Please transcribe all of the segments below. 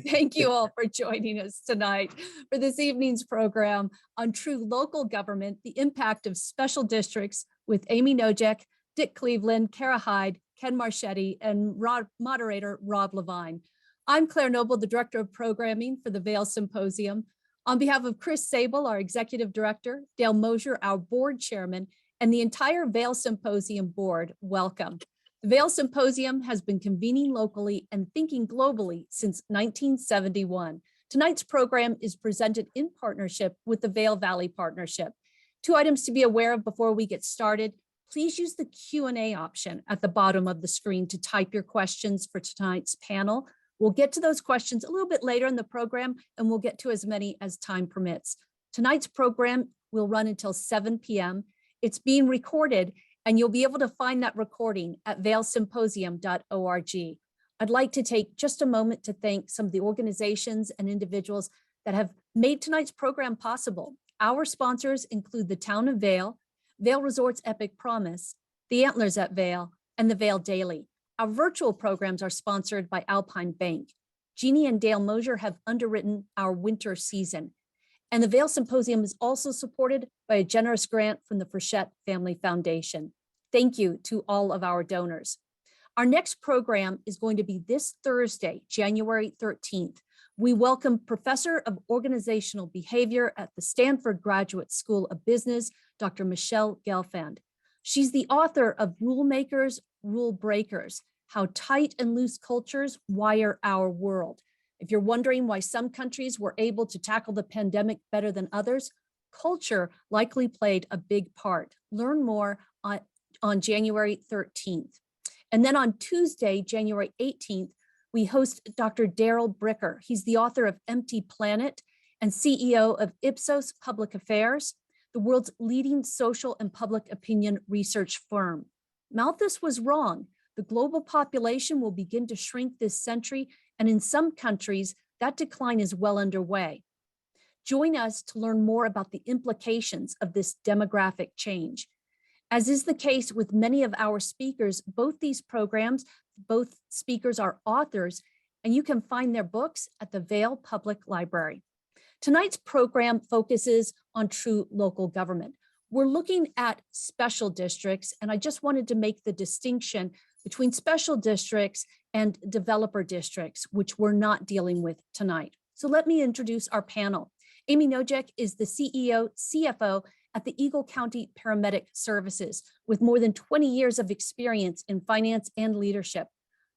Thank you all for joining us tonight for this evening's program on true local government, the impact of special districts with Amy Nojek, Dick Cleveland, Cara Hyde, Ken Marchetti, and moderator Rob Levine. I'm Claire Noble, the Director of Programming for the Vail Symposium. On behalf of Chris Sable, our Executive Director, Dale Mosier, our Board Chairman, and the entire Vail Symposium Board, welcome. The Vail Symposium has been convening locally and thinking globally since 1971. Tonight's program is presented in partnership with the Vail Valley Partnership. Two items to be aware of before we get started. Please use the Q&A option at the bottom of the screen to type your questions for tonight's panel. We'll get to those questions a little bit later in the program, and we'll get to as many as time permits. Tonight's program will run until 7 p.m. It's being recorded, and you'll be able to find that recording at vailsymposium.org. I'd like to take just a moment to thank some of the organizations and individuals that have made tonight's program possible. Our sponsors include the Town of Vail, Vail Resorts Epic Promise, the Antlers at Vail, and the Vail Daily. Our virtual programs are sponsored by Alpine Bank. Jeannie and Dale Mosier have underwritten our winter season. And the Vail Symposium is also supported by a generous grant from the Frechette Family Foundation. Thank you to all of our donors. Our next program is going to be this Thursday, January 13th. We welcome Professor of Organizational Behavior at the Stanford Graduate School of Business, Dr. Michelle Gelfand. She's the author of Rule Makers, Rule Breakers: How Tight and Loose Cultures Wire Our World. If you're wondering why some countries were able to tackle the pandemic better than others, culture likely played a big part. Learn more on January 13th. And then on Tuesday, January 18th, we host Dr. Daryl Bricker. He's the author of Empty Planet and CEO of Ipsos Public Affairs, the world's leading social and public opinion research firm. Malthus was wrong. The global population will begin to shrink this century, and in some countries, that decline is well underway. Join us to learn more about the implications of this demographic change. As is the case with many of our speakers, both these programs, both speakers are authors, and you can find their books at the Vail Public Library. Tonight's program focuses on true local government. We're looking at special districts, and I just wanted to make the distinction between special districts and developer districts, which we're not dealing with tonight. So let me introduce our panel. Amy Nojek is the CEO, CFO at the Eagle County Paramedic Services, with more than 20 years of experience in finance and leadership.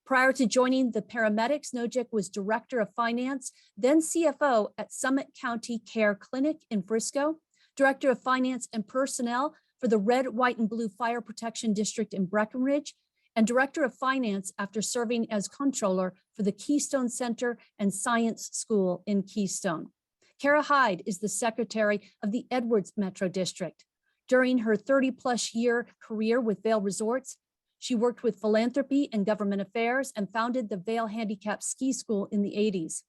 Prior to joining the paramedics, Nojek was Director of Finance, then CFO at Summit County Care Clinic in Frisco, Director of Finance and Personnel for the Red, White, and Blue Fire Protection District in Breckenridge, and Director of Finance after serving as Controller for the Keystone Center and Science School in Keystone. Cara Hyde is the Secretary of the Edwards Metro District. During her 30-plus year career with Vail Resorts, she worked with philanthropy and government affairs and founded the Vail Handicap Ski School in the 80s.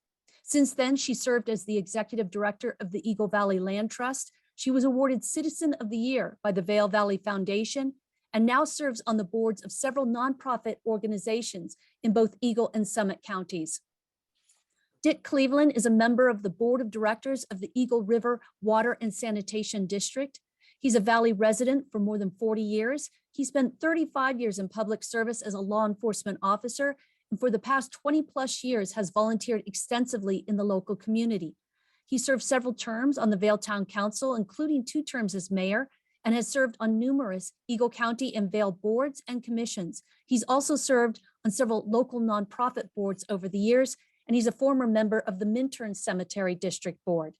Since then, she served as the Executive Director of the Eagle Valley Land Trust. She was awarded Citizen of the Year by the Vail Valley Foundation and now serves on the boards of several nonprofit organizations in both Eagle and Summit counties. Dick Cleveland is a member of the Board of Directors of the Eagle River Water and Sanitation District. He's a Valley resident for more than 40 years. He spent 35 years in public service as a law enforcement officer, and for the past 20 plus years has volunteered extensively in the local community. He served several terms on the Vail Town Council, including 2 terms as mayor, and has served on numerous Eagle County and Vail boards and commissions. He's also served on several local nonprofit boards over the years, and he's a former member of the Minturn Cemetery District Board.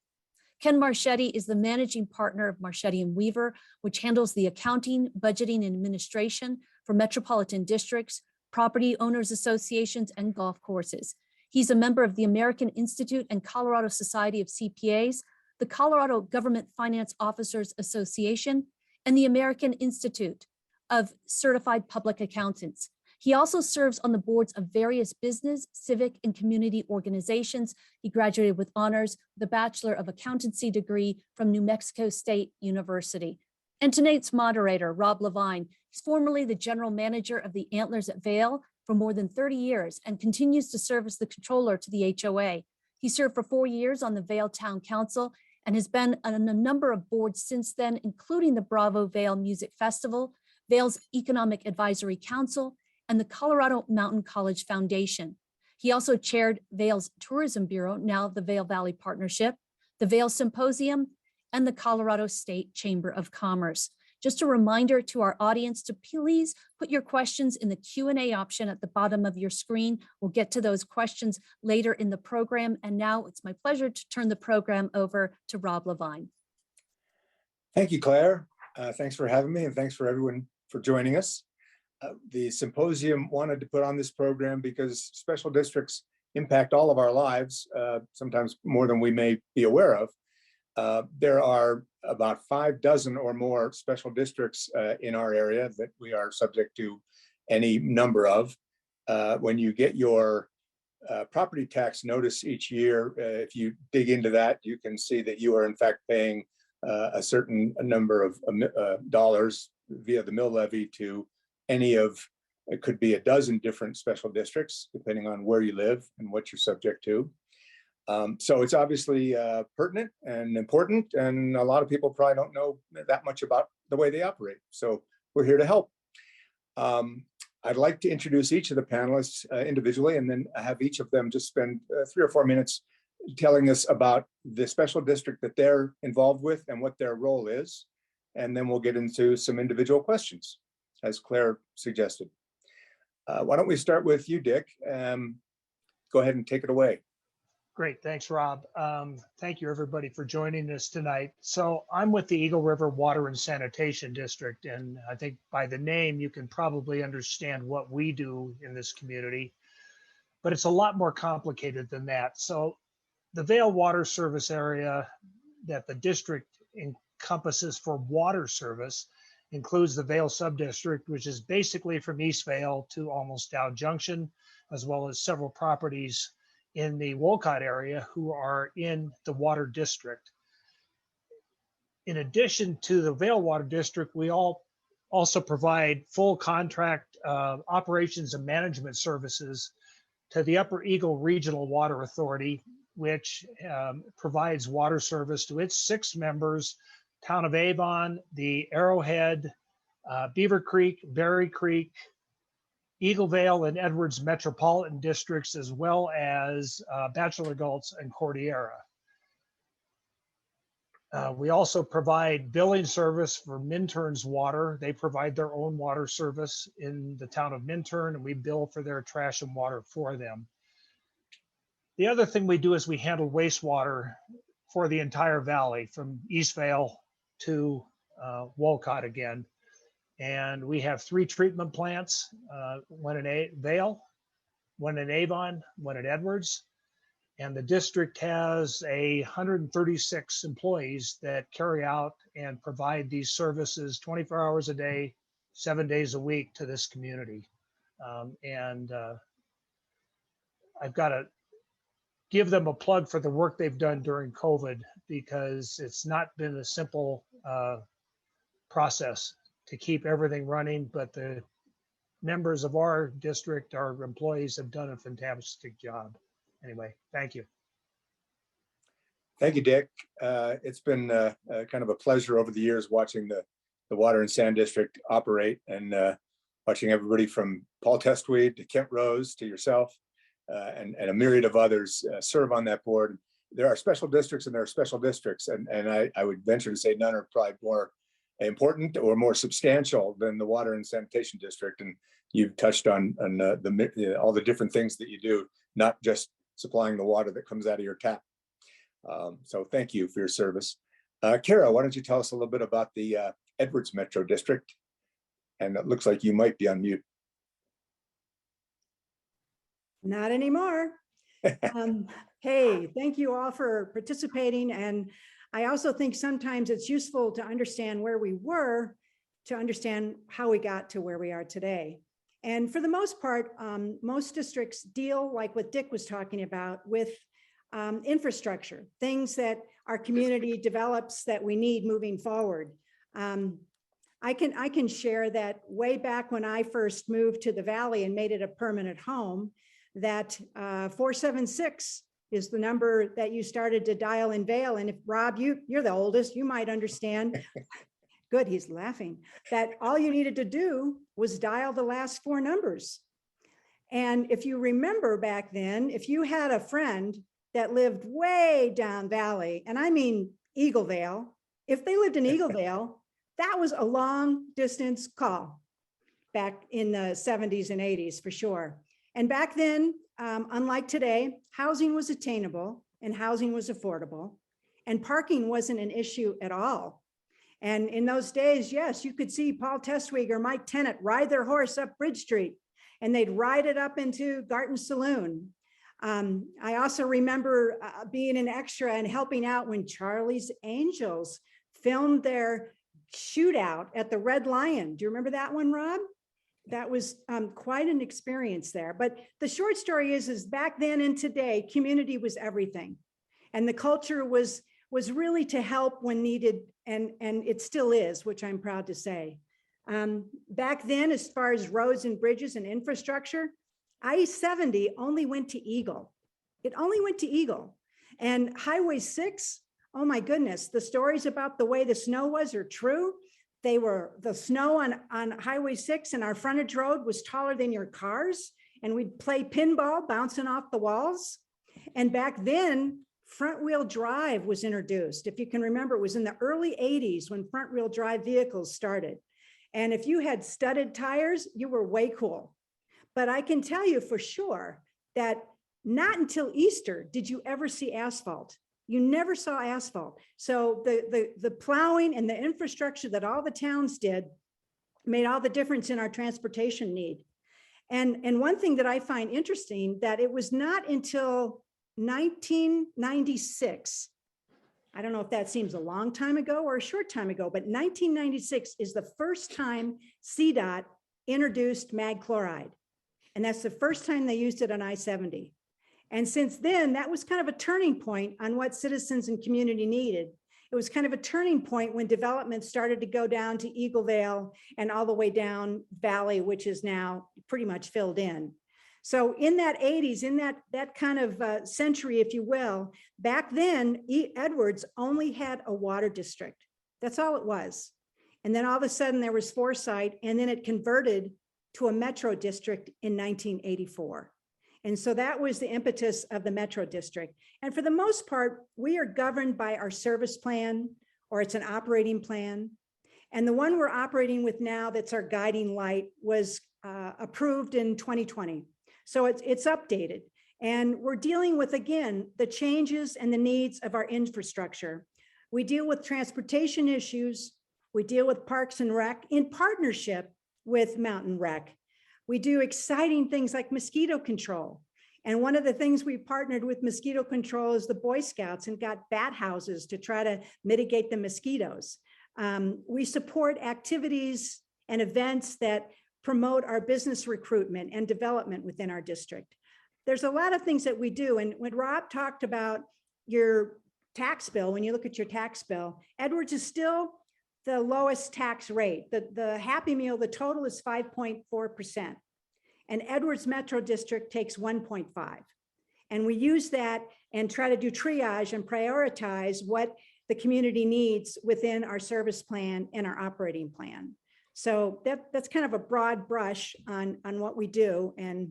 Ken Marchetti is the managing partner of Marchetti and Weaver, which handles the accounting, budgeting, and administration for metropolitan districts, property owners associations, and golf courses. He's a member of the American Institute and Colorado Society of CPAs, the Colorado Government Finance Officers Association, and the American Institute of Certified Public Accountants. He also serves on the boards of various business, civic, and community organizations. He graduated with honors, the Bachelor of Accountancy degree from New Mexico State University. And tonight's moderator, Rob Levine. He's formerly the general manager of the Antlers at Vail, for more than 30 years and continues to serve as the controller to the HOA. He served for 4 years on the Vail Town Council and has been on a number of boards since then, including the Bravo Vail Music Festival, Vail's Economic Advisory Council, and the Colorado Mountain College Foundation. He also chaired Vail's Tourism Bureau, now the Vail Valley Partnership, the Vail Symposium, and the Colorado State Chamber of Commerce. Just a reminder to our audience to please put your questions in the Q&A option at the bottom of your screen. We'll get to those questions later in the program. And now it's my pleasure to turn the program over to Rob Levine. Thank you, Claire. Thanks for having me, and thanks for everyone for joining us. The symposium wanted to put on this program because special districts impact all of our lives, sometimes more than we may be aware of. There are about 6 or more special districts in our area that we are subject to any number of. When you get your property tax notice each year, if you dig into that, you can see that you are in fact paying a certain number of dollars via the mill levy to any of, it could be a dozen different special districts, depending on where you live and what you're subject to. So it's obviously pertinent and important, and a lot of people probably don't know that much about the way they operate. So we're here to help. I'd like to introduce each of the panelists individually, and then have each of them just spend 3 or 4 minutes telling us about the special district that they're involved with and what their role is. And then we'll get into some individual questions, as Claire suggested. Why don't we start with you, Dick? Go ahead and take it away. Great, thanks, Rob. Thank you, everybody, for joining us tonight. So I'm with the Eagle River Water and Sanitation District, and I think by the name, you can probably understand what we do in this community, but it's a lot more complicated than that. So the Vail Water Service area that the district encompasses for water service includes the Vail Sub District, which is basically from East Vail to almost Dow Junction, as well as several properties in the Wolcott area who are in the water district. In addition to the Vail Water District, we also provide full contract operations and management services to the Upper Eagle Regional Water Authority, which provides water service to its 6 members, Town of Avon, the Arrowhead, Beaver Creek, Berry Creek, Eagle Vale and Edwards metropolitan districts, as well as Bachelor Gulch and Cordillera. We also provide billing service for Minturn's water. They provide their own water service in the town of Minturn, and we bill for their trash and water for them. The other thing we do is we handle wastewater for the entire valley, from East Vail to Wolcott again. And we have 3 treatment plants, one in Vail, one in Avon, one in Edwards. And the district has 136 employees that carry out and provide these services 24 hours a day, 7 days a week to this community. I've got to give them a plug for the work they've done during COVID, because it's not been a simple process to keep everything running, but the members of our district, our employees, have done a fantastic job. Anyway, thank you. Thank you, Dick. It's been kind of a pleasure over the years watching the Water and Sand District operate, and watching everybody from Paul Testweed to Kent Rose to yourself and a myriad of others serve on that board. There are special districts and there are special districts, and I would venture to say none are probably more important or more substantial than the Water and Sanitation District. And you've touched on all the different things that you do, not just supplying the water that comes out of your tap. So thank you for your service. Cara, why don't you tell us a little bit about the Edwards Metro District? And it looks like you might be on mute. Not anymore. Hey, thank you all for participating. And I also think sometimes it's useful to understand where we were to understand how we got to where we are today. And for the most part, most districts deal, like what Dick was talking about, with infrastructure, things that our community develops that we need moving forward. I can share that way back when I first moved to the Valley and made it a permanent home, that 476 is the number that you started to dial in Vail. And if Rob, you're the oldest, you might understand. Good, he's laughing. That all you needed to do was dial the last four numbers. And if you remember back then, if you had a friend that lived way down Valley, and I mean Eagle Vale, if they lived in Eagle Vale, that was a long distance call back in the 70s and 80s for sure. And back then, unlike today, housing was attainable and housing was affordable, and parking wasn't an issue at all. And in those days, yes, you could see Paul Testwig or Mike Tennant ride their horse up Bridge Street, and they'd ride it up into Garten Saloon. I also remember being an extra and helping out when Charlie's Angels filmed their shootout at the Red Lion. Do you remember that one, Rob? That was quite an experience there. But the short story is back then and today, community was everything. And the culture was really to help when needed, and it still is, which I'm proud to say. Back then, as far as roads and bridges and infrastructure, I-70 only went to Eagle. It only went to Eagle. And Highway 6, oh my goodness, the stories about the way the snow was are true. The snow on Highway 6 and our frontage road was taller than your cars, and we'd play pinball bouncing off the walls. And back then, front wheel drive was introduced. If you can remember, it was in the early 80s when front wheel drive vehicles started. And if you had studded tires, you were way cool. But I can tell you for sure that not until Easter did you ever see asphalt. You never saw asphalt. So the plowing and the infrastructure that all the towns did made all the difference in our transportation need. And one thing that I find interesting, that it was not until 1996, I don't know if that seems a long time ago or a short time ago, but 1996 is the first time CDOT introduced mag chloride. And that's the first time they used it on I-70. And since then, that was kind of a turning point on what citizens and community needed. It was kind of a turning point when development started to go down to Eagle Vale and all the way down Valley, which is now pretty much filled in. So in that 80s, in that kind of century, if you will, back then, Edwards only had a water district. That's all it was. And then all of a sudden there was Foresight, and then it converted to a metro district in 1984. And so that was the impetus of the metro district. And for the most part, we are governed by our service plan, or it's an operating plan. And the one we're operating with now, that's our guiding light, was approved in 2020. So it's updated. And we're dealing with, again, the changes and the needs of our infrastructure. We deal with transportation issues. We deal with Parks and Rec in partnership with Mountain Rec. We do exciting things like mosquito control. And one of the things we partnered with mosquito control is the Boy Scouts, and got bat houses to try to mitigate the mosquitoes. We support activities and events that promote our business recruitment and development within our district. There's a lot of things that we do. And when Rob talked about your tax bill, when you look at your tax bill, Edwards is still the lowest tax rate. The Happy Meal, the total is 5.4%. And Edwards Metro District takes 1.5. And we use that and try to do triage and prioritize what the community needs within our service plan and our operating plan. So that's kind of a broad brush on what we do. And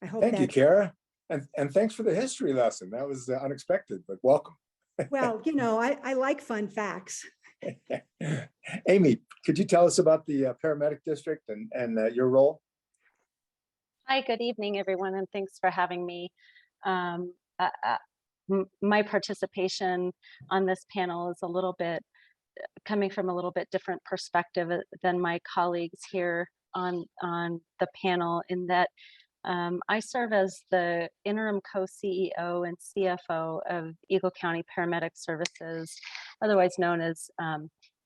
I hope Thank you, Cara. And thanks for the history lesson. That was unexpected, but welcome. Well, you know, I like fun facts. Amy, could you tell us about the paramedic district and your role? Hi, good evening, everyone, and thanks for having me. My participation on this panel is a little bit coming from a little bit different perspective than my colleagues here on the panel, in that I serve as the interim co-CEO and CFO of Eagle County Paramedic Services, otherwise known as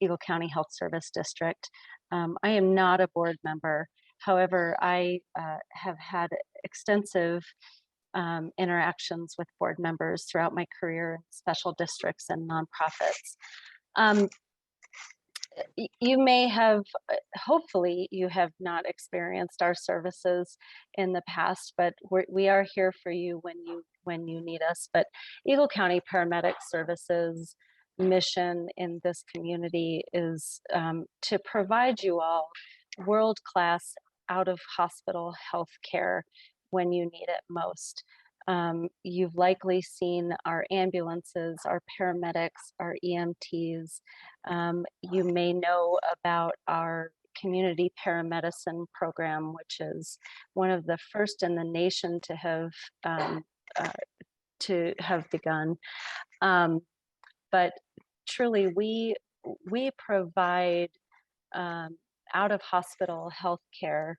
Eagle County Health Service District. I am not a board member. However, I have had extensive interactions with board members throughout my career in special districts and nonprofits. you may have, hopefully you have not experienced our services in the past, but we are here for you when you need us. But Eagle County Paramedic Services mission in this community is to provide you all world-class out-of-hospital health care when you need it most. You've likely seen our ambulances, our paramedics, our EMTs. You may know about our community paramedicine program, which is one of the first in the nation to have begun. But truly, we provide out of hospital health care,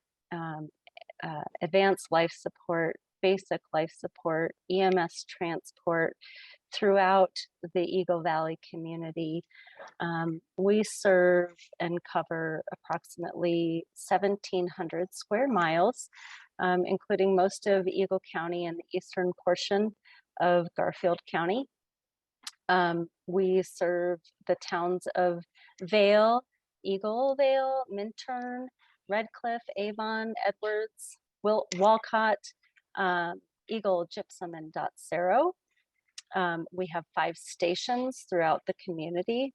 advanced life support, basic life support, EMS transport throughout the Eagle Valley community. We serve and cover approximately 1,700 square miles, including most of Eagle County and the eastern portion of Garfield County. We serve the towns of Vail, Eagle Vale, Minturn, Redcliffe, Avon, Edwards, Walcott, Eagle, Gypsum, and Dotsero. We have 5 stations throughout the community.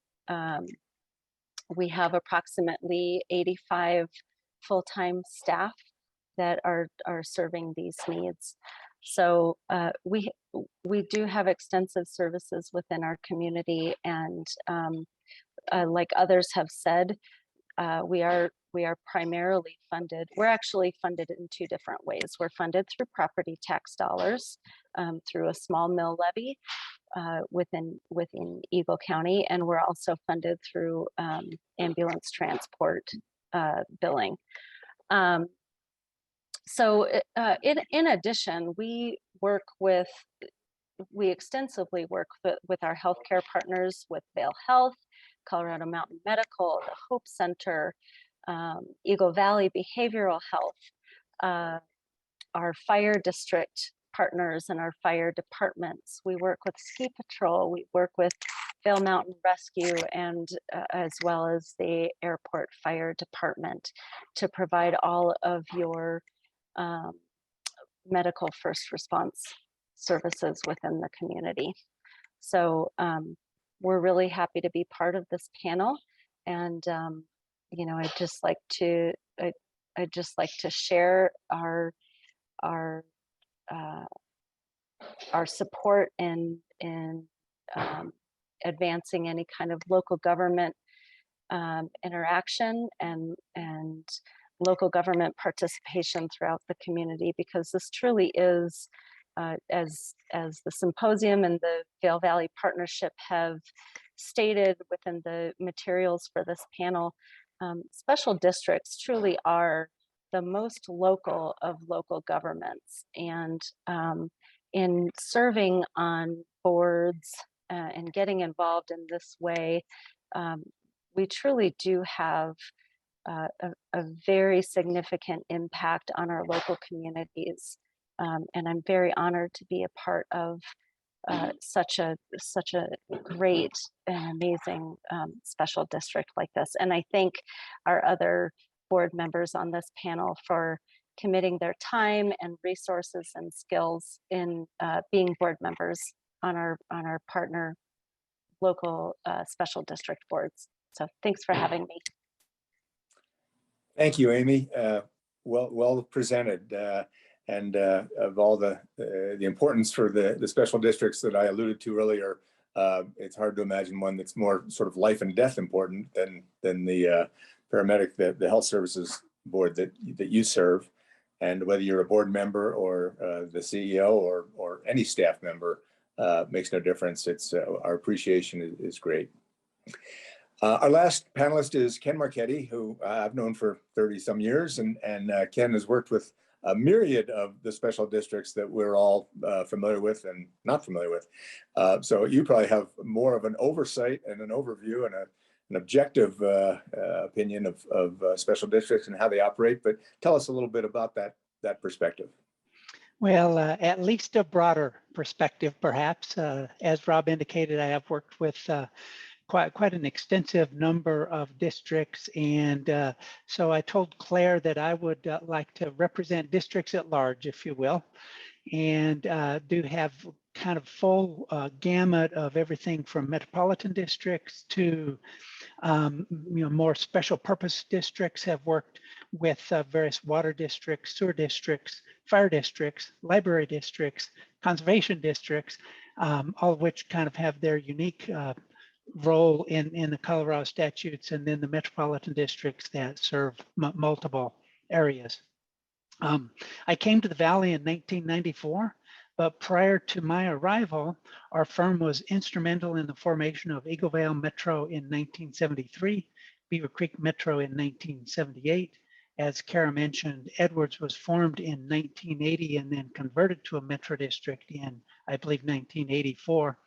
We have approximately 85 full-time staff that are serving these needs. So we do have extensive services within our community, and like others have said, we are primarily funded. We're actually funded in 2 different ways. We're funded through property tax dollars, through a small mill levy within Eagle County, and we're also funded through ambulance transport billing. So in addition, we extensively work with our healthcare partners, with Vail Health, Colorado Mountain Medical, the Hope Center, Eagle Valley Behavioral Health, our fire district partners and our fire departments. We work with Ski Patrol, we work with Vail Mountain Rescue, and as well as the Airport Fire Department to provide all of your medical first response services within the community. So we're really happy to be part of this panel, and I'd just like to share our support in advancing any kind of local government interaction and local government participation throughout the community, because this truly is, as the symposium and the Vail Valley Partnership have stated within the materials for this panel, special districts truly are the most local of local governments. And in serving on boards and getting involved in this way, we truly do have a very significant impact on our local communities. And I'm very honored to be a part of such a great and amazing special district like this. And I thank our other board members on this panel for committing their time and resources and skills in being board members on our partner local special district boards. So thanks for having me. Thank you, Amy. Well presented, and of all the importance for the special districts that I alluded to earlier, it's hard to imagine one that's more sort of life and death important than the paramedic, the health services board that you serve. And whether you're a board member or the CEO or any staff member, makes no difference. It's our appreciation is great. Our last panelist is Ken Marchetti, who I've known for 30 some years, and Ken has worked with a myriad of the special districts that we're all familiar with and not familiar with. So you probably have more of an oversight and an overview and an objective opinion of special districts and how they operate, but tell us a little bit about that perspective. Well, at least a broader perspective, perhaps. As Rob indicated, I have worked with quite an extensive number of districts. And so I told Claire that I would like to represent districts at large, if you will, and do have kind of full gamut of everything from metropolitan districts to more special purpose districts. Have worked with various water districts, sewer districts, fire districts, library districts, conservation districts, all of which kind of have their unique role in the Colorado statutes, and then the metropolitan districts that serve multiple areas. I came to the Valley in 1994, but prior to my arrival, our firm was instrumental in the formation of Eagle Vale Metro in 1973, Beaver Creek Metro in 1978. As Cara mentioned, Edwards was formed in 1980 and then converted to a metro district in, I believe, 1984.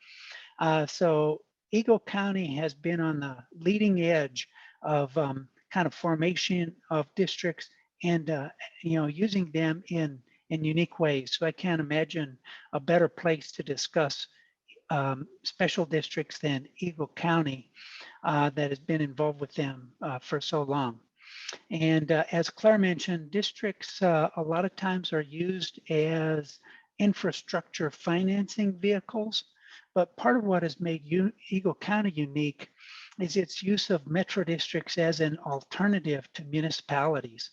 So Eagle County has been on the leading edge of kind of formation of districts and using them in unique ways. So I can't imagine a better place to discuss special districts than Eagle County that has been involved with them for so long. And as Claire mentioned, districts a lot of times are used as infrastructure financing vehicles. But part of what has made Eagle County unique is its use of metro districts as an alternative to municipalities.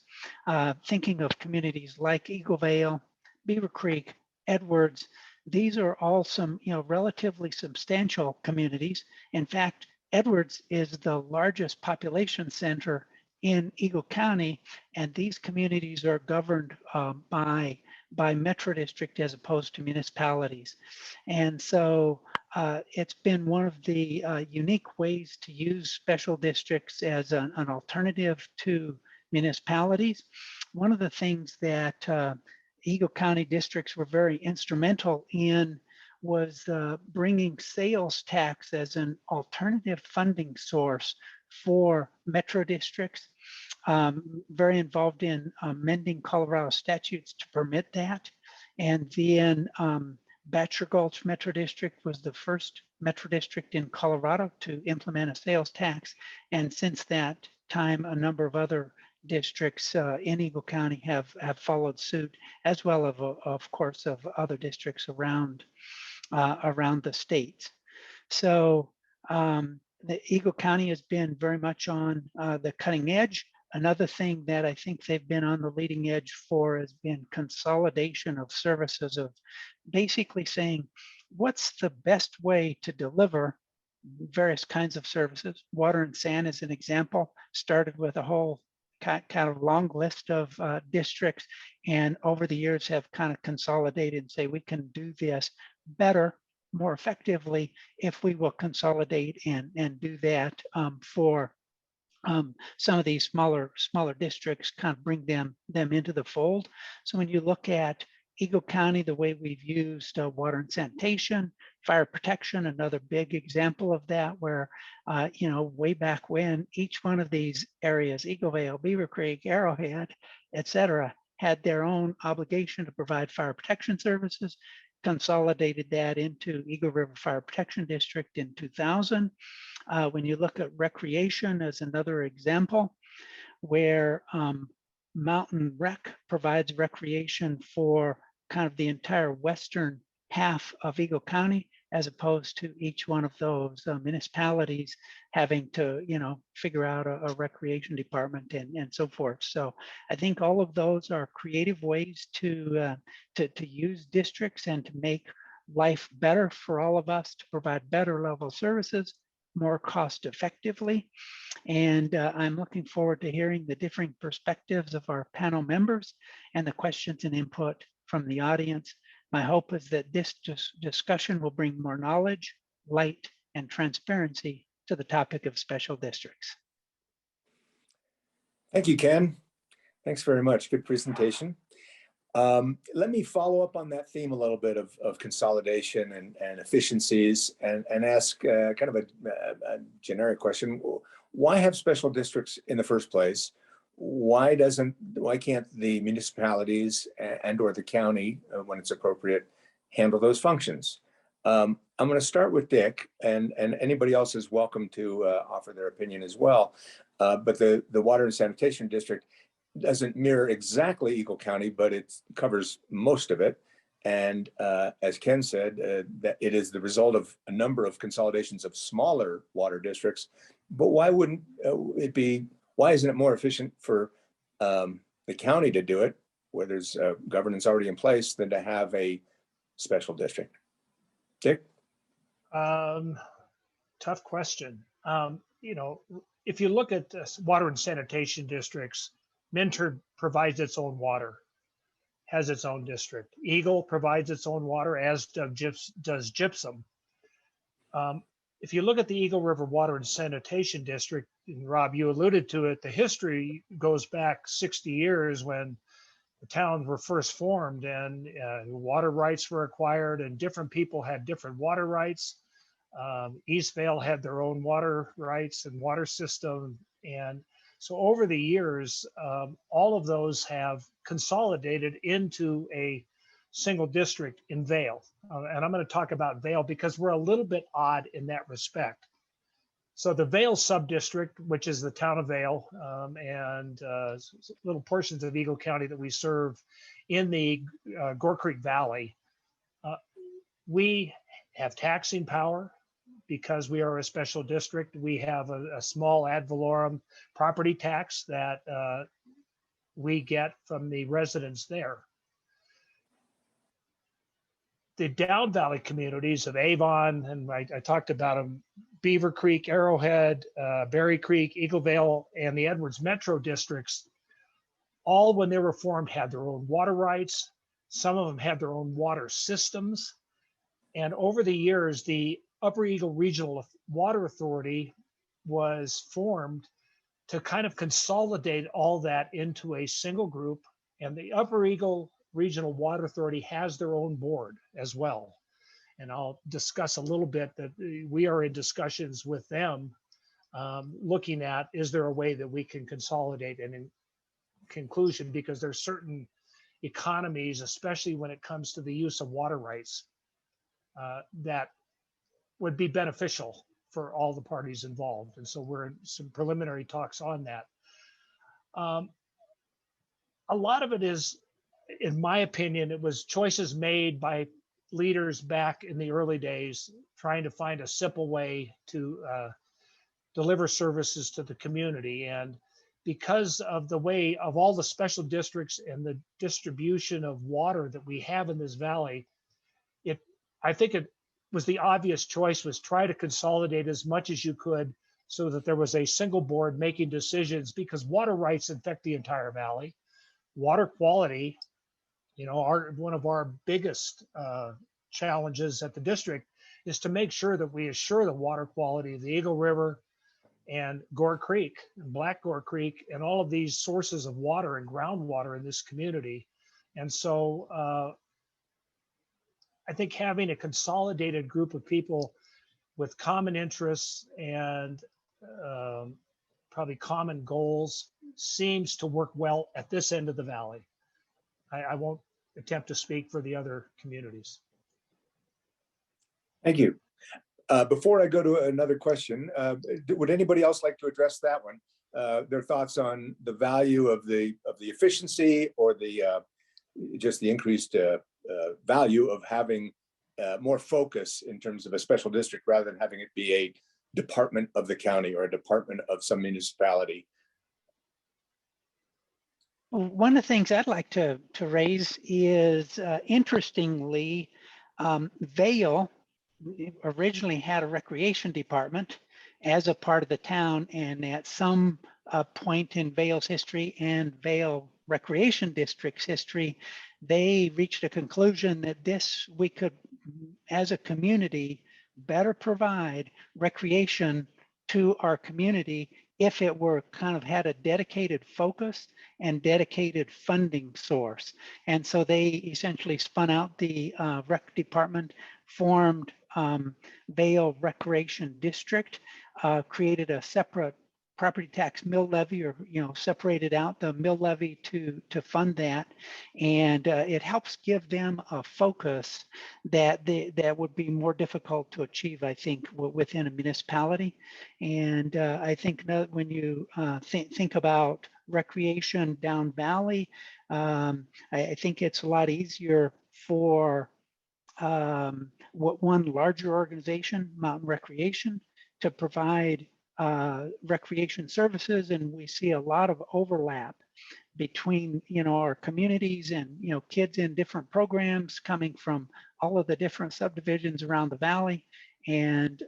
Thinking of communities like Eagle Vale, Beaver Creek, Edwards, these are all some relatively substantial communities. In fact, Edwards is the largest population center in Eagle County, and these communities are governed by metro district as opposed to municipalities. And so it's been one of the unique ways to use special districts as an alternative to municipalities. One of the things that Eagle County districts were very instrumental in was bringing sales tax as an alternative funding source for metro districts. Very involved in amending Colorado statutes to permit that. And then Bachelor Gulch Metro District was the first metro district in Colorado to implement a sales tax. And since that time, a number of other districts in Eagle County have followed suit, as well as, of course, of other districts around the state. So the Eagle County has been very much on the cutting edge. Another thing that I think they've been on the leading edge for has been consolidation of services, of basically saying, what's the best way to deliver various kinds of services? Water and sand, as an example, started with a whole kind of long list of districts, and over the years have kind of consolidated and say, we can do this better, more effectively, if we will consolidate and do that for some of these smaller districts, kind of bring them into the fold. So when you look at Eagle County, the way we've used water and sanitation, fire protection, another big example of that, where way back when, each one of these areas, Eagle Vale, Beaver Creek, Arrowhead, et cetera, had their own obligation to provide fire protection services, consolidated that into Eagle River Fire Protection District in 2000. When you look at recreation as another example, where Mountain Rec provides recreation for kind of the entire western half of Eagle County, as opposed to each one of those municipalities having to, figure out a recreation department and so forth. So I think all of those are creative ways to use districts and to make life better for all of us, to provide better level services more cost effectively. And I'm looking forward to hearing the differing perspectives of our panel members and the questions and input from the audience. My hope is that this discussion will bring more knowledge, light, and transparency to the topic of special districts. Thank you, Ken. Thanks very much. Good presentation. Let me follow up on that theme a little bit of consolidation and efficiencies, and ask kind of a generic question. Why have special districts in the first place? Why can't the municipalities and or the county, when it's appropriate, handle those functions? I'm going to start with Dick, and anybody else is welcome to offer their opinion as well. But the Water and Sanitation District doesn't mirror exactly Eagle County, but it covers most of it. And as Ken said, that it is the result of a number of consolidations of smaller water districts. But why wouldn't it be? Why isn't it more efficient for the county to do it, where there's governance already in place, than to have a special district? Dick? Tough question. You know, if you look at water and sanitation districts, Minturn provides its own water, has its own district. Eagle provides its own water, as does Gypsum. If you look at the Eagle River Water and Sanitation District, and Rob, you alluded to it, the history goes back 60 years when the towns were first formed, and water rights were acquired, and different people had different water rights. East Vail had their own water rights and water system. And so over the years, all of those have consolidated into a single district in Vail. And I'm going to talk about Vail because we're a little bit odd in that respect. So the Vail Sub District, which is the town of Vail, and little portions of Eagle County that we serve in the Gore Creek Valley, we have taxing power because we are a special district. We have a small ad valorem property tax that we get from the residents there. The down valley communities of Avon, and I talked about them, Beaver Creek, Arrowhead, Berry Creek, Eagle Vale, and the Edwards Metro districts, all when they were formed had their own water rights. Some of them had their own water systems. And over the years, the Upper Eagle Regional Water Authority was formed to kind of consolidate all that into a single group. And the Upper Eagle Regional Water Authority has their own board as well. And I'll discuss a little bit that we are in discussions with them, looking at, is there a way that we can consolidate? And in conclusion, because there's certain economies, especially when it comes to the use of water rights, that would be beneficial for all the parties involved. And so we're in some preliminary talks on that. A lot of it is, in my opinion, it was choices made by leaders back in the early days, trying to find a simple way to deliver services to the community. And because of the way of all the special districts and the distribution of water that we have in this valley, I think it was the obvious choice was try to consolidate as much as you could so that there was a single board making decisions, because water rights affect the entire valley. Water quality, you know, one of our biggest challenges at the district is to make sure that we assure the water quality of the Eagle River and Gore Creek and Black Gore Creek and all of these sources of water and groundwater in this community. And so I think having a consolidated group of people with common interests and probably common goals seems to work well at this end of the valley. I won't attempt to speak for the other communities. Thank you. Before I go to another question, would anybody else like to address that one? Their thoughts on the value of the efficiency, or the just the increased value of having more focus in terms of a special district rather than having it be a department of the county or a department of some municipality. Well, one of the things I'd like to raise is, interestingly, Vail originally had a recreation department as a part of the town, and at some point in Vail's history and Vail Recreation District's history, they reached a conclusion that we could, as a community, better provide recreation to our community if it were kind of had a dedicated focus and dedicated funding source. And so they essentially spun out the rec department, formed Vail Recreation District, created a separate property tax mill levy, or separated out the mill levy to fund that, and it helps give them a focus that would be more difficult to achieve, I think, within a municipality. And I think that when you think about recreation down valley, I think it's a lot easier for one larger organization, Mountain Recreation, to provide recreation services, and we see a lot of overlap between our communities and kids in different programs coming from all of the different subdivisions around the valley, and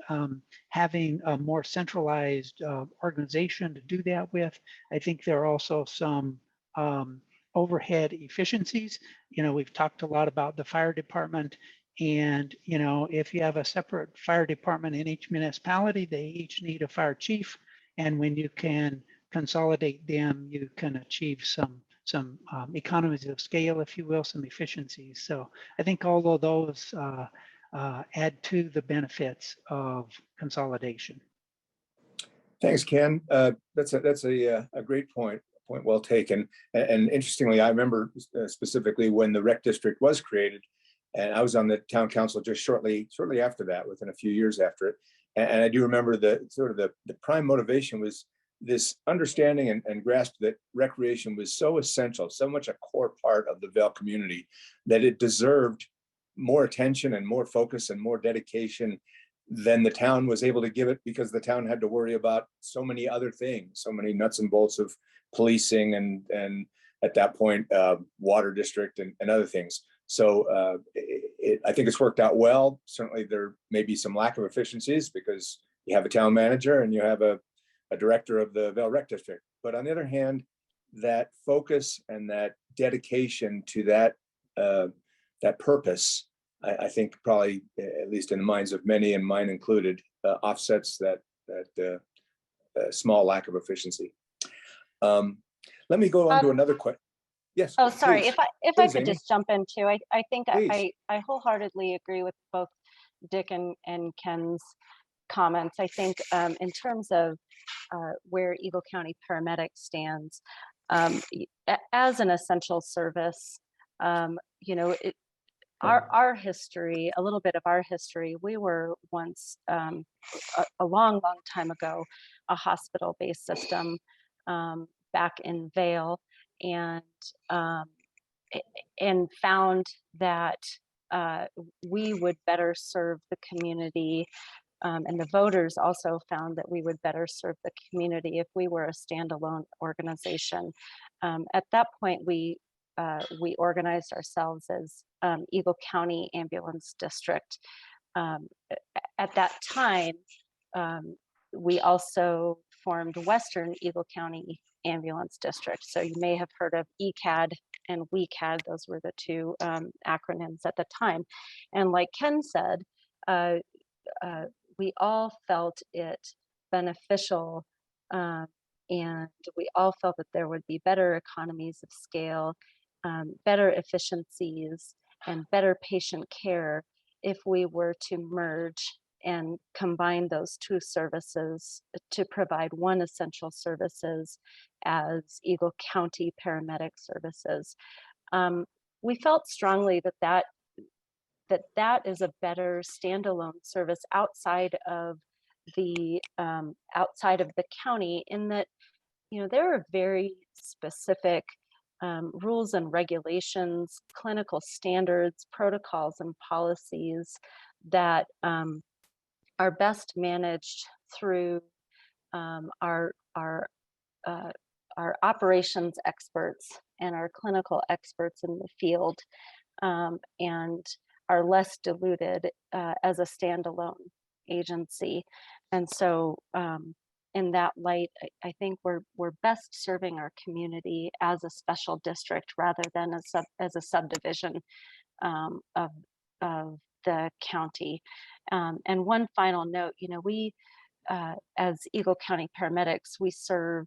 having a more centralized organization to do that with. I think there are also some overhead efficiencies. We've talked a lot about the fire department, and if you have a separate fire department in each municipality, they each need a fire chief, and when you can consolidate them, you can achieve some economies of scale, if you will, some efficiencies. So I think all of those add to the benefits of consolidation. Thanks, Ken. That's a great point. Point well taken. And interestingly, I remember specifically when the rec district was created, and I was on the town council just shortly after that, within a few years after it. And I do remember the prime motivation was this understanding and grasp that recreation was so essential, so much a core part of the Vail community, that it deserved more attention and more focus and more dedication than the town was able to give it, because the town had to worry about so many other things, so many nuts and bolts of policing and at that point, water district and other things. So I think it's worked out well. Certainly there may be some lack of efficiencies because you have a town manager and you have a director of the Vail Rec District. But on the other hand, that focus and that dedication to that purpose, I think probably, at least in the minds of many, and mine included, offsets that small lack of efficiency. Let me go on to another question. Yes. Oh, sorry. Please. If Please, I could Amy. just jump in too. I think Please. I wholeheartedly agree with both Dick and Ken's comments. I think in terms of where Eagle County Paramedic stands as an essential service, our history, a little bit of our history, we were once a long time ago a hospital-based system back in Vail, and found that we would better serve the community, and the voters also found that we would better serve the community if we were a standalone organization. At that point, we organized ourselves as Eagle County Ambulance District. At that time, we also formed Western Eagle County Ambulance District. So you may have heard of ECAD and WECAD. Those were the two acronyms at the time. And like Ken said, we all felt it beneficial, and we all felt that there would be better economies of scale, better efficiencies, and better patient care if we were to merge and combine those two services to provide one essential services as Eagle County Paramedic Services. We felt strongly that is a better standalone service outside of the county, in that there are very specific rules and regulations, clinical standards, protocols, and policies that are best managed through our operations experts and our clinical experts in the field, and are less diluted as a standalone agency. And so in that light, I think we're best serving our community as a special district rather than as a subdivision of the county. And one final note, we as Eagle County Paramedics, we serve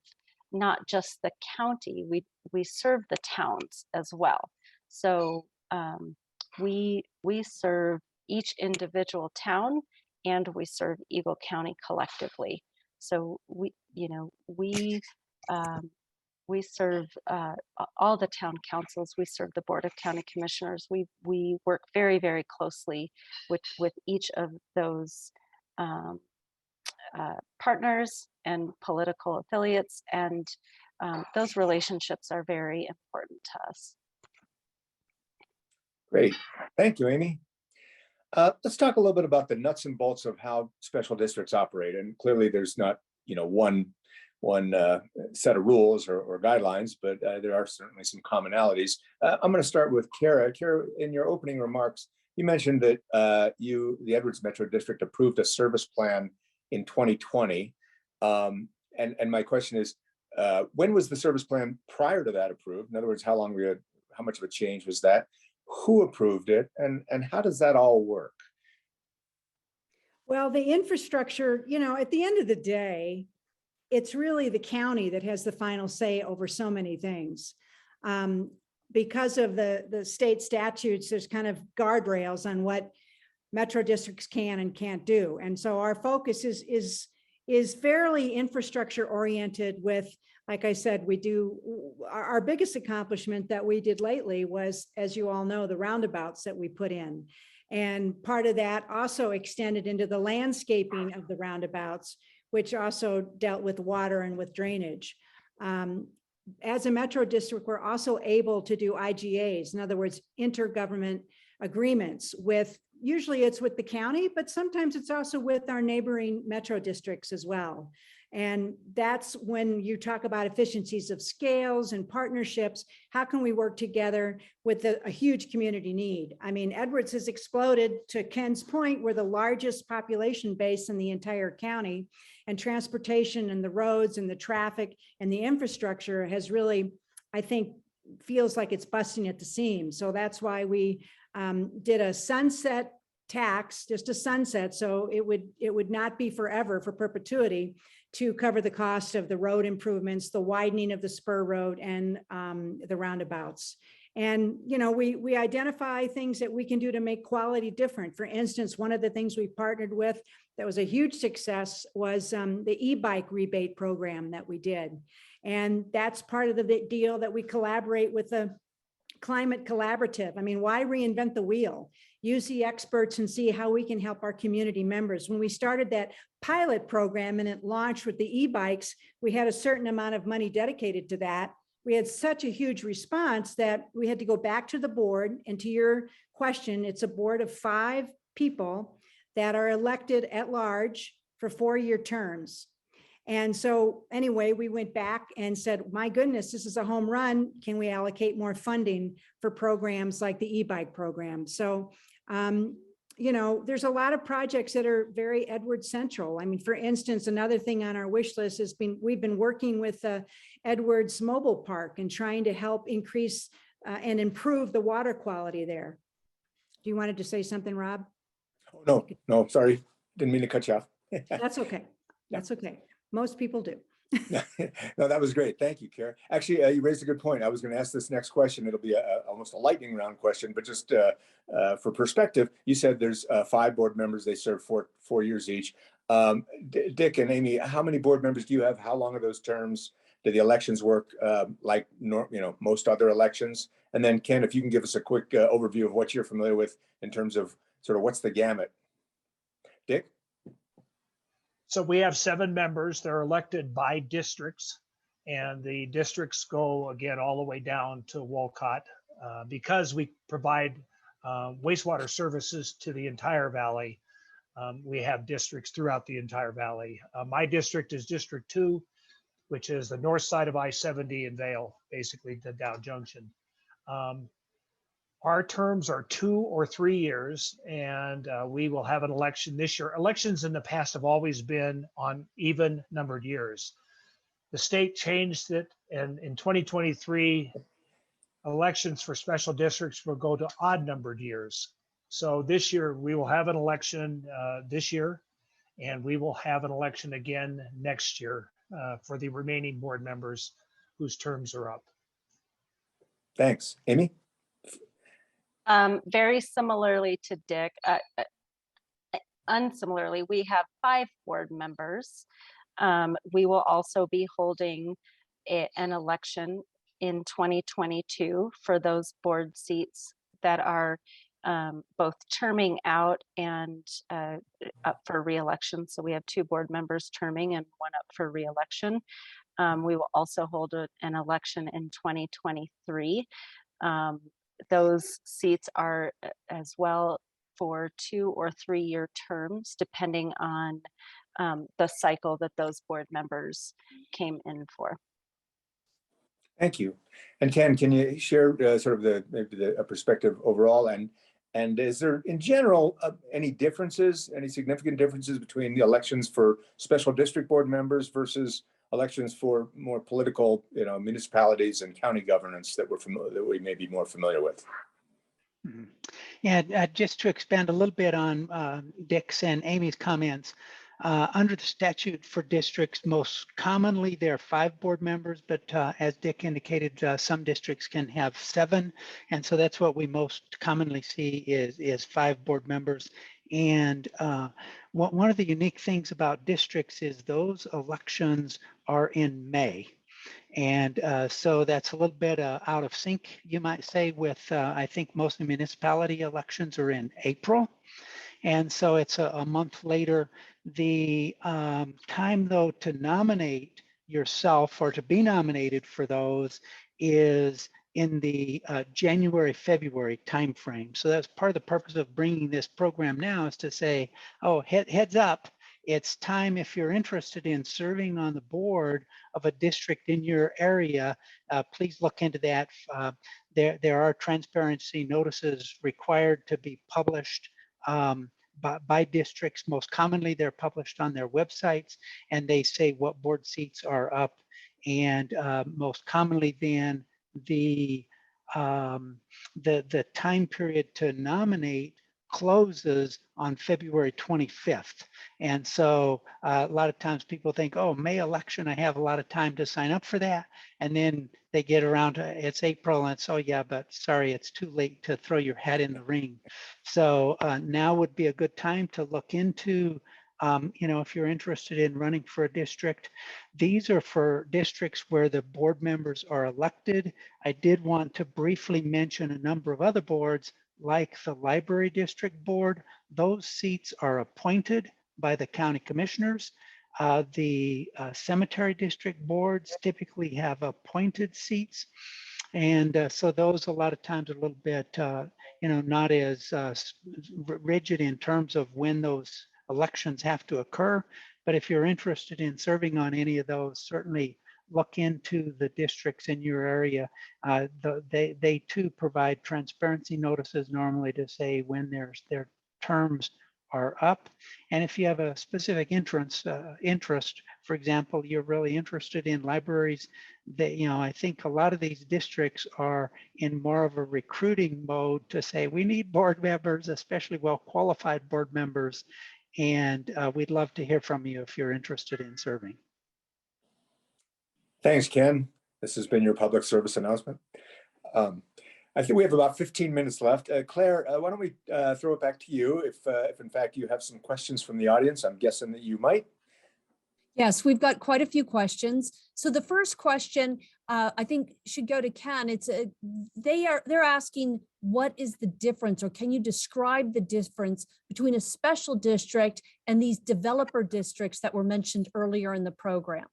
not just the county, we serve the towns as well. So we serve each individual town, and we serve Eagle County collectively. So we serve all the town councils. We serve the Board of County Commissioners. We work very, very closely with each of those partners and political affiliates, and those relationships are very important to us. Great. Thank you, Amy. Let's talk a little bit about the nuts and bolts of how special districts operate. And clearly there's not, one set of rules or guidelines, but there are certainly some commonalities. I'm going to start with Cara. Cara, in your opening remarks, you mentioned that the Edwards Metro District approved a service plan in 2020. And my question is, when was the service plan prior to that approved? In other words, how much of a change was that? Who approved it, and how does that all work? Well, the infrastructure, at the end of the day, it's really the county that has the final say over so many things. Because of the state statutes, there's kind of guardrails on what metro districts can and can't do. And so our focus is fairly infrastructure oriented with, like I said, our biggest accomplishment that we did lately was, as you all know, the roundabouts that we put in. And part of that also extended into the landscaping of the roundabouts, which also dealt with water and with drainage. As a metro district, we're also able to do IGAs, in other words, intergovernment agreements with, usually it's with the county, but sometimes it's also with our neighboring metro districts as well. And that's when you talk about efficiencies of scales and partnerships. How can we work together with a huge community need? I mean, Edwards has exploded. To Ken's point, we're the largest population base in the entire county, and transportation and the roads and the traffic and the infrastructure has really, I think, feels like it's busting at the seams. So that's why we did a sunset tax, just a sunset. So it would not be forever, for perpetuity, to cover the cost of the road improvements, the widening of the spur road, and the roundabouts. And, we identify things that we can do to make quality different. For instance, one of the things we partnered with that was a huge success was the e-bike rebate program that we did. And that's part of the deal that we collaborate with the Climate Collaborative. I mean, why reinvent the wheel? Use the experts and see how we can help our community members. When we started that pilot program and it launched with the e-bikes, we had a certain amount of money dedicated to that. We had such a huge response that we had to go back to the board. And to your question, it's a board of 5 people that are elected at large for 4-year terms. And so anyway, we went back and said, my goodness, this is a home run. Can we allocate more funding for programs like the e-bike program? So, there's a lot of projects that are very Edwards central. I mean, for instance, another thing on our wish list has been, we've been working with Edwards Mobile Park and trying to help increase and improve the water quality there. Do you wanted to say something, Rob? No, sorry. Didn't mean to cut you off. That's okay. That's okay. Most people do. No, that was great. Thank you, Cara. Actually, you raised a good point. I was going to ask this next question. It'll be almost a lightning round question, but just for perspective, you said there's 5 board members. They serve 4 years each. Dick and Amy, how many board members do you have? How long are those terms? Do the elections work like most other elections? And then Ken, if you can give us a quick overview of what you're familiar with in terms of sort of what's the gamut. Dick? So we have 7 members. They're elected by districts, and the districts go again all the way down to Wolcott. Because we provide wastewater services to the entire valley, we have districts throughout the entire valley. My district is District 2, which is the north side of I-70 in Vail, basically the Dow Junction. Our terms are 2 or 3 years, and we will have an election this year. Elections in the past have always been on even numbered years. The state changed it, and in 2023, elections for special districts will go to odd numbered years. So this year, we will have an election this year, and we will have an election again next year for the remaining board members whose terms are up. Thanks. Amy? Very similarly to Dick, unsimilarly, we have 5 board members. We will also be holding an election in 2022 for those board seats that are both terming out and up for re-election. So we have 2 board members terming and 1 up for re-election. We will also hold an election in 2023. Those seats are as well for 2 or 3-year terms, depending on the cycle that those board members came in for. Thank you. And Ken, can you share sort of maybe a perspective overall? And is there in general any differences, any significant differences between the elections for special district board members versus elections for more political, municipalities and county governance that we may be more familiar with? Mm-hmm. Yeah, just to expand a little bit on Dick's and Amy's comments, under the statute for districts, most commonly there are 5 board members, but as Dick indicated, some districts can have 7. And so that's what we most commonly see is 5 board members. And one of the unique things about districts is those elections are in May. And so that's a little bit out of sync, you might say, with I think most municipality elections are in April. And so it's a month later. The time, though, to nominate yourself or to be nominated for those is in the January, February timeframe. So that's part of the purpose of bringing this program now, is to say, oh, heads up, it's time, if you're interested in serving on the board of a district in your area, please look into that. There are transparency notices required to be published by districts. Most commonly, they're published on their websites, and they say what board seats are up. And most commonly, then the time period to nominate closes on February 25th. And so a lot of times people think, oh, May election, I have a lot of time to sign up for that. And then they get around to it's April and so, yeah, but sorry, it's too late to throw your hat in the ring. So now would be a good time to look into, if you're interested in running for a district. These are for districts where the board members are elected. I did want to briefly mention a number of other boards, like the library district board. Those seats are appointed by the county commissioners. The cemetery district boards typically have appointed seats. And so those a lot of times are a little bit, not as rigid in terms of when those elections have to occur. But if you're interested in serving on any of those, certainly look into the districts in your area. They too provide transparency notices normally to say when their terms are up. And if you have a specific interest, for example, you're really interested in libraries, that, I think a lot of these districts are in more of a recruiting mode to say, we need board members, especially well-qualified board members. And we'd love to hear from you if you're interested in serving. Thanks, Ken. This has been your public service announcement. I think we have about 15 minutes left. Claire, why don't we throw it back to you if in fact you have some questions from the audience. I'm guessing that you might. Yes, we've got quite a few questions. So the first question I think should go to Ken. They're asking, what is the difference, or can you describe the difference between a special district and these developer districts that were mentioned earlier in the program?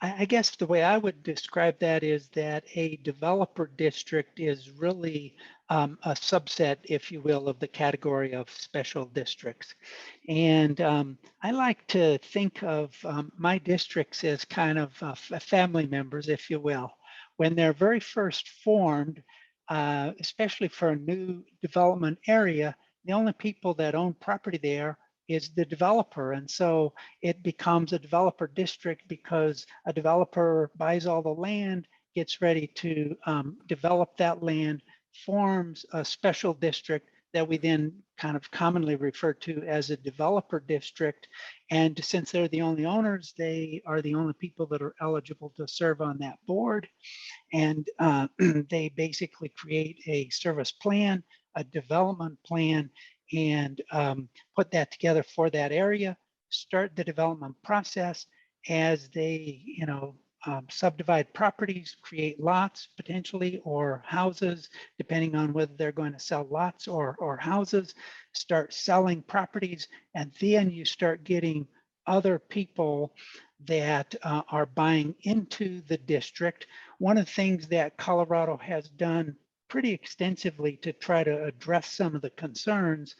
I guess the way I would describe that is that a developer district is really a subset, if you will, of the category of special districts. And I like to think of my districts as kind of family members, if you will. When they're very first formed, especially for a new development area, the only people that own property there is the developer. And so it becomes a developer district because a developer buys all the land, gets ready to develop that land, forms a special district that we then kind of commonly refer to as a developer district. And since they're the only owners, they are the only people that are eligible to serve on that board. And they basically create a service plan, a development plan, and put that together for that area, start the development process as they, subdivide properties, create lots potentially, or houses, depending on whether they're going to sell lots or houses, start selling properties, and then you start getting other people that are buying into the district. One of the things that Colorado has done pretty extensively to try to address some of the concerns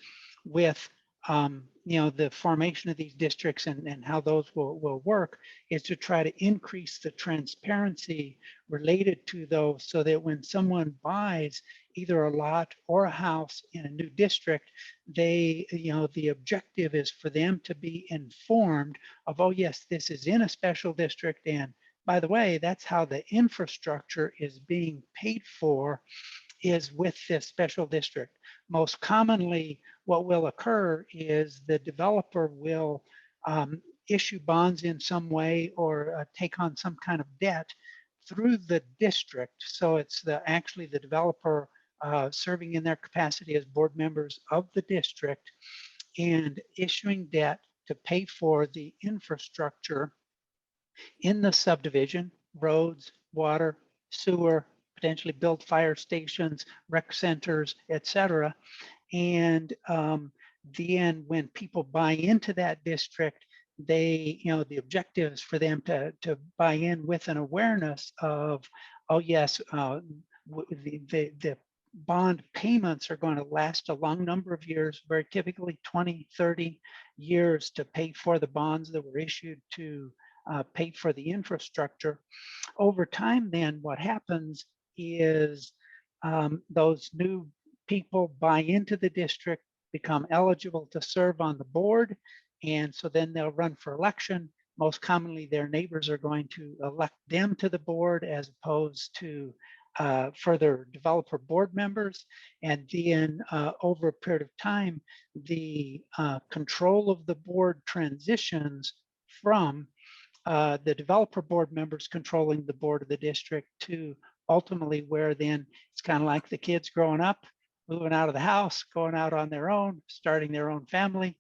with the formation of these districts and how those will work is to try to increase the transparency related to those, so that when someone buys either a lot or a house in a new district, they, the objective is for them to be informed of, oh yes, this is in a special district, and by the way, that's how the infrastructure is being paid for, is with this special district. Most commonly, what will occur is the developer will issue bonds in some way, or take on some kind of debt through the district. So it's actually the developer serving in their capacity as board members of the district and issuing debt to pay for the infrastructure in the subdivision: roads, water, sewer, potentially build fire stations, rec centers, etc. And then when people buy into that district, they, the objective is for them to buy in with an awareness of, oh yes, the bond payments are going to last a long number of years, very typically 20, 30 years, to pay for the bonds that were issued to pay for the infrastructure. Over time, then what happens is those new people buy into the district, become eligible to serve on the board, and so then they'll run for election. Most commonly, their neighbors are going to elect them to the board as opposed to further developer board members. And then over a period of time, the control of the board transitions from the developer board members controlling the board of the district to ultimately where then it's kind of like the kids growing up, moving out of the house, going out on their own, starting their own family.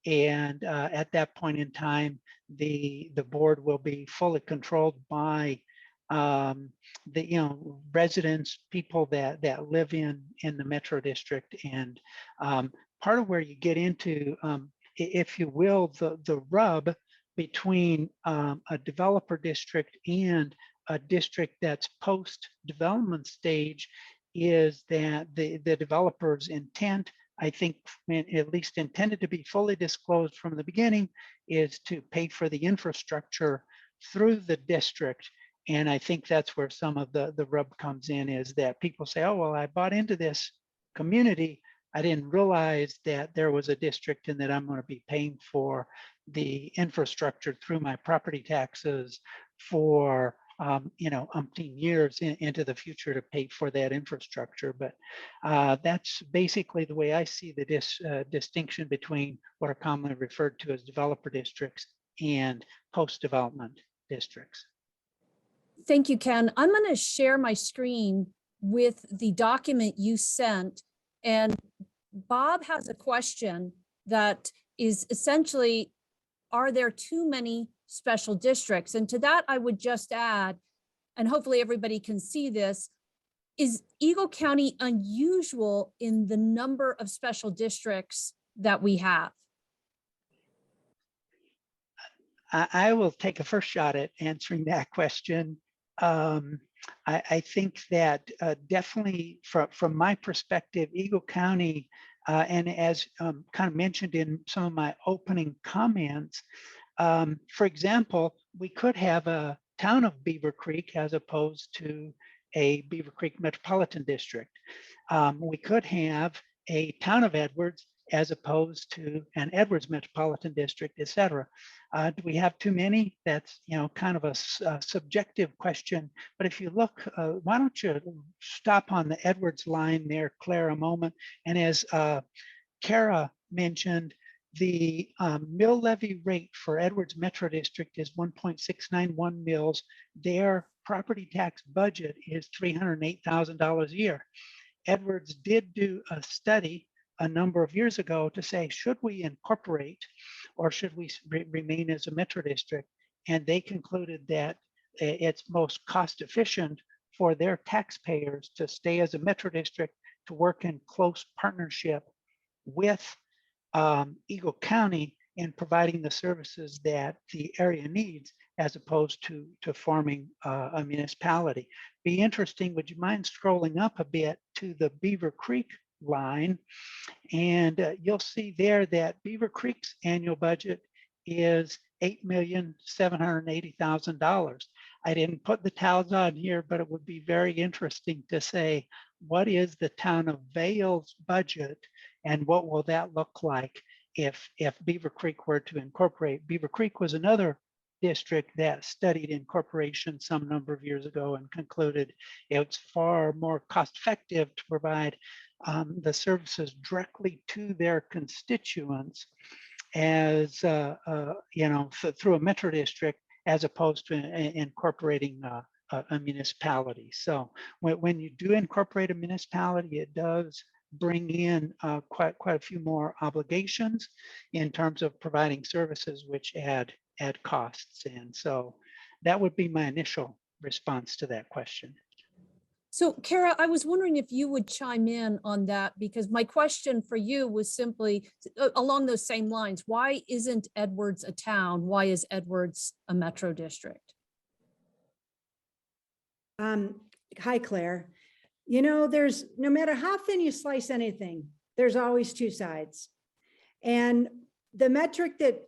And at that point in time, the board will be fully controlled by the residents, people that live in the metro district. And part of where you get into, if you will, the rub between a developer district and a district that's post-development stage is that the developer's intent, I think, at least intended to be fully disclosed from the beginning, is to pay for the infrastructure through the district. And I think that's where some of the rub comes in, is that people say, oh, well, I bought into this community. I didn't realize that there was a district and that I'm going to be paying for the infrastructure through my property taxes for umpteen years into the future to pay for that infrastructure. But that's basically the way I see the distinction between what are commonly referred to as developer districts and post-development districts. Thank you, Ken. I'm going to share my screen with the document you sent. And Bob has a question that is essentially, are there too many special districts? And to that, I would just add, and hopefully everybody can see this, is Eagle County unusual in the number of special districts that we have? I will take a first shot at answering that question. I think that definitely from my perspective, Eagle County, and as kind of mentioned in some of my opening comments, for example, we could have a town of Beaver Creek as opposed to a Beaver Creek Metropolitan District. We could have a town of Edwards as opposed to an Edwards Metropolitan District, et cetera. Do we have too many? That's kind of a subjective question. But if you look, why don't you stop on the Edwards line there, Claire, a moment. And as Cara mentioned, the mill levy rate for Edwards Metro District is 1.691 mills. Their property tax budget is $308,000 a year. Edwards did do a study a number of years ago to say, should we incorporate or should we remain as a metro district? And they concluded that it's most cost efficient for their taxpayers to stay as a metro district, to work in close partnership with Eagle County in providing the services that the area needs, as opposed to forming a municipality. Be interesting, would you mind scrolling up a bit to the Beaver Creek line? And you'll see there that Beaver Creek's annual budget is $8,780,000. I didn't put the towns on here, but it would be very interesting to say, what is the town of Vail's budget and what will that look like if Beaver Creek were to incorporate? Beaver Creek was another district that studied incorporation some number of years ago and concluded it's far more cost effective to provide the services directly to their constituents as through a metro district, as opposed to incorporating a municipality. So when you do incorporate a municipality, it does bring in quite a few more obligations in terms of providing services, which add costs. And so that would be my initial response to that question. So Cara, I was wondering if you would chime in on that, because my question for you was simply along those same lines. Why isn't Edwards a town? Why is Edwards a metro district? Hi, Claire. You know, there's, no matter how thin you slice anything, there's always two sides. And the metric that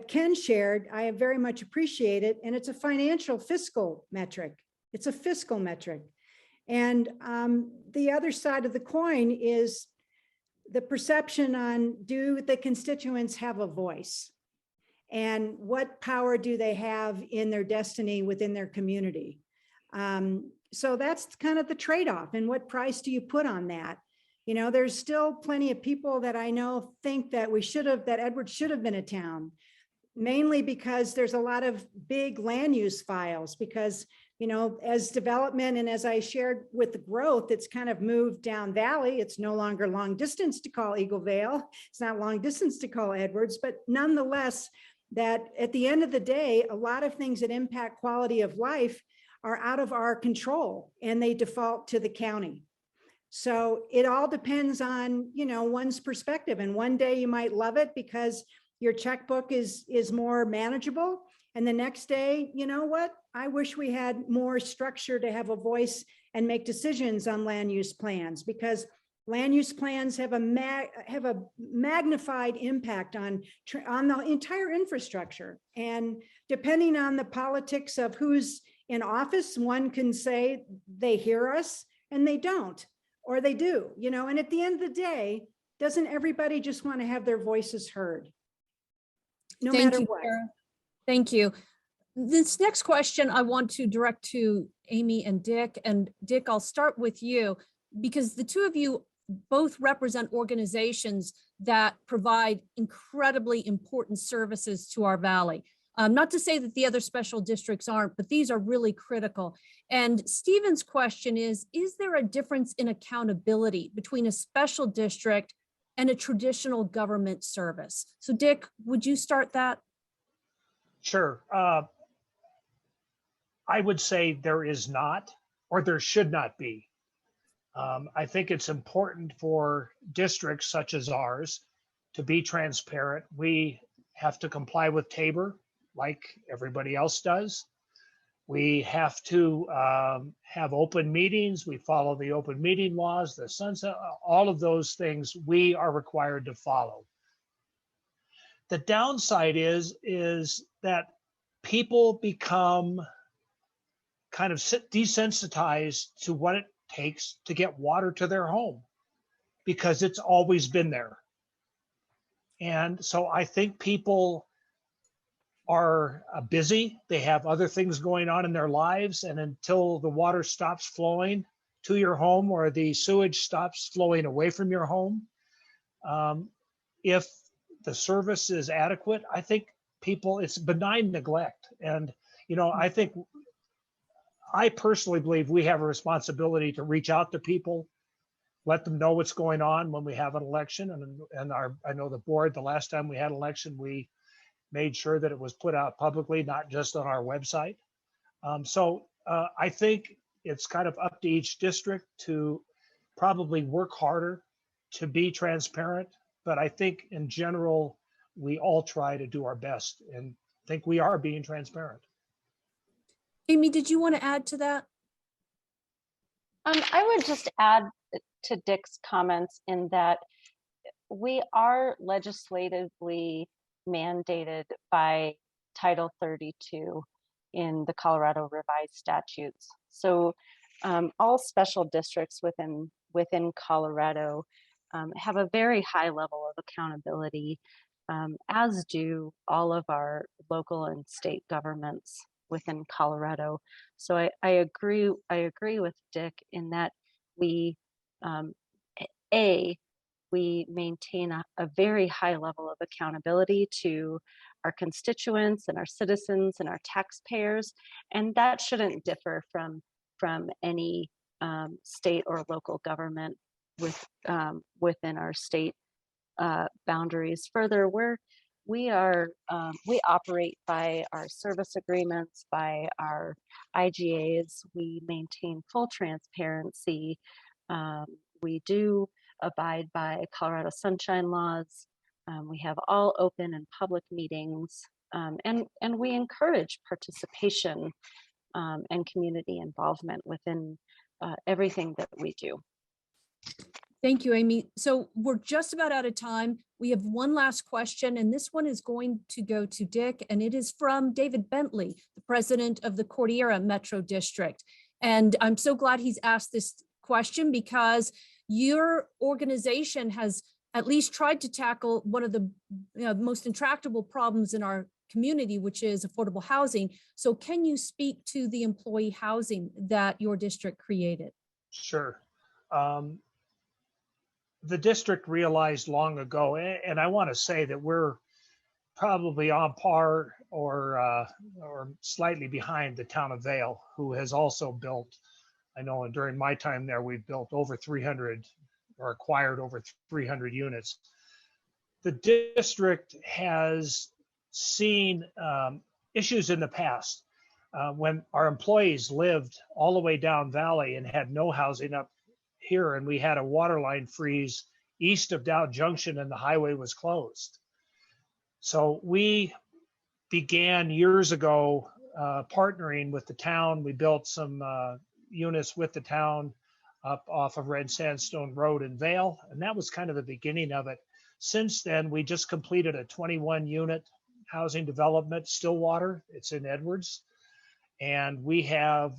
Ken shared, I have very much appreciated, and it's a financial fiscal metric. It's a fiscal metric. And the other side of the coin is the perception on, do the constituents have a voice? And what power do they have in their destiny within their community? So that's kind of the trade-off. And what price do you put on that? You know, there's still plenty of people that I know think that that Edwards should have been a town, mainly because there's a lot of big land use files, because, you know, as development and as I shared with the growth, it's kind of moved down valley. It's no longer long distance to call Eagle Vale. It's not long distance to call Edwards, but nonetheless, that at the end of the day, a lot of things that impact quality of life are out of our control and they default to the county. So it all depends on, you know, one's perspective. And one day you might love it because your checkbook is more manageable. And the next day, you know what? I wish we had more structure to have a voice and make decisions on land use plans, because land use plans have a magnified impact on the entire infrastructure. And depending on the politics of who's in office, one can say they hear us and they don't, or they do, you know. And at the end of the day, doesn't everybody just want to have their voices heard? No matter what. Cara. Thank you. This next question I want to direct to Amy and Dick. And Dick, I'll start with you, because the two of you both represent organizations that provide incredibly important services to our valley. Not to say that the other special districts aren't, but these are really critical. And Stephen's question is there a difference in accountability between a special district and a traditional government service? So Dick, would you start that? Sure. I would say there is not, or there should not be. I think it's important for districts such as ours to be transparent. We have to comply with Tabor like everybody else does. We have to have open meetings. We follow the open meeting laws, the sunset, all of those things we are required to follow. The downside is that people become kind of desensitized to what it takes to get water to their home, because it's always been there. And so I think people are busy. They have other things going on in their lives. And until the water stops flowing to your home or the sewage stops flowing away from your home, if the service is adequate, I think it's benign neglect. And, you know, I personally believe we have a responsibility to reach out to people let them know what's going on when we have an election. And I know the board, the last time we had an election, we made sure that it was put out publicly, not just on our website. I think it's kind of up to each district to probably work harder to be transparent. But I think in general, we all try to do our best and think we are being transparent. Amy, did you want to add to that? I would just add to Dick's comments in that we are legislatively mandated by Title 32 in the Colorado revised statutes. So all special districts within Colorado have a very high level of accountability, as do all of our local and state governments within Colorado. So I agree with Dick in that we maintain a very high level of accountability to our constituents and our citizens and our taxpayers, and that shouldn't differ from any state or local government within our state boundaries. Further, we operate by our service agreements, by our IGAs. We maintain full transparency. We do abide by Colorado Sunshine laws. We have all open and public meetings, and we encourage participation and community involvement within everything that we do. Thank you, Amy. So we're just about out of time. We have one last question, and this one is going to go to Dick, and it is from David Bentley, the president of the Cordillera Metro District. And I'm so glad he's asked this question because your organization has at least tried to tackle one of the most intractable problems in our community, which is affordable housing. So can you speak to the employee housing that your district created? Sure. The district realized long ago, and I want to say that we're probably on par or slightly behind the town of Vail, who has also built, I know during my time there, we've built over 300 or acquired over 300 units. The district has seen issues in the past when our employees lived all the way down valley and had no housing up here, and we had a water line freeze east of Dow Junction and the highway was closed. So we began years ago partnering with the town. We built some units with the town up off of Red Sandstone Road in Vail, and that was kind of the beginning of it. Since then, we just completed a 21 unit housing development, Stillwater. It's in Edwards, and we have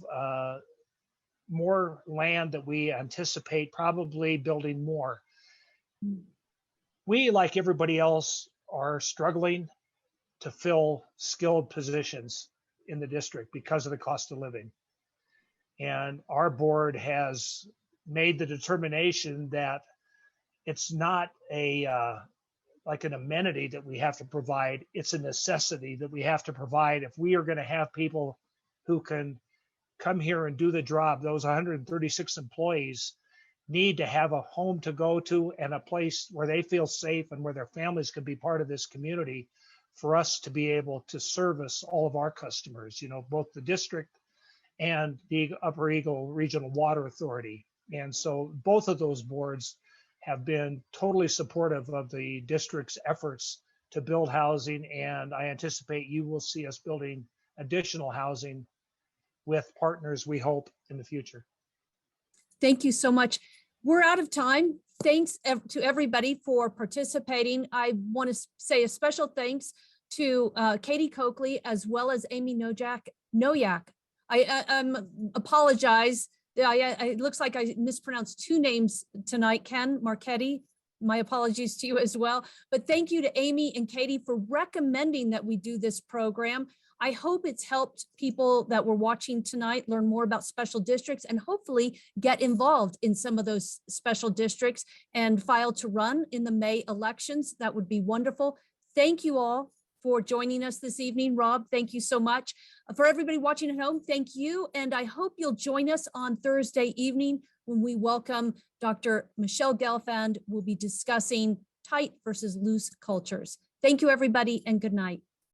more land that we anticipate probably building more. We, like everybody else, are struggling to fill skilled positions in the district because of the cost of living. And our board has made the determination that it's not like an amenity that we have to provide. It's a necessity that we have to provide if we are going to have people who can come here and do the job. Those 136 employees need to have a home to go to and a place where they feel safe and where their families can be part of this community for us to be able to service all of our customers, both the district and the Upper Eagle Regional Water Authority. And so both of those boards have been totally supportive of the district's efforts to build housing. And I anticipate you will see us building additional housing with partners, we hope, in the future. Thank you so much. We're out of time. Thanks to everybody for participating. I want to say a special thanks to Katie Coakley as well as Amy Noyak. I apologize. It looks like I mispronounced two names tonight. Ken Marchetti, my apologies to you as well. But thank you to Amy and Katie for recommending that we do this program. I hope it's helped people that were watching tonight learn more about special districts and hopefully get involved in some of those special districts and file to run in the May elections. That would be wonderful. Thank you all for joining us this evening. Rob, thank you so much. For everybody watching at home, thank you. And I hope you'll join us on Thursday evening when we welcome Dr. Michelle Gelfand, who will be discussing tight versus loose cultures. Thank you, everybody, and good night.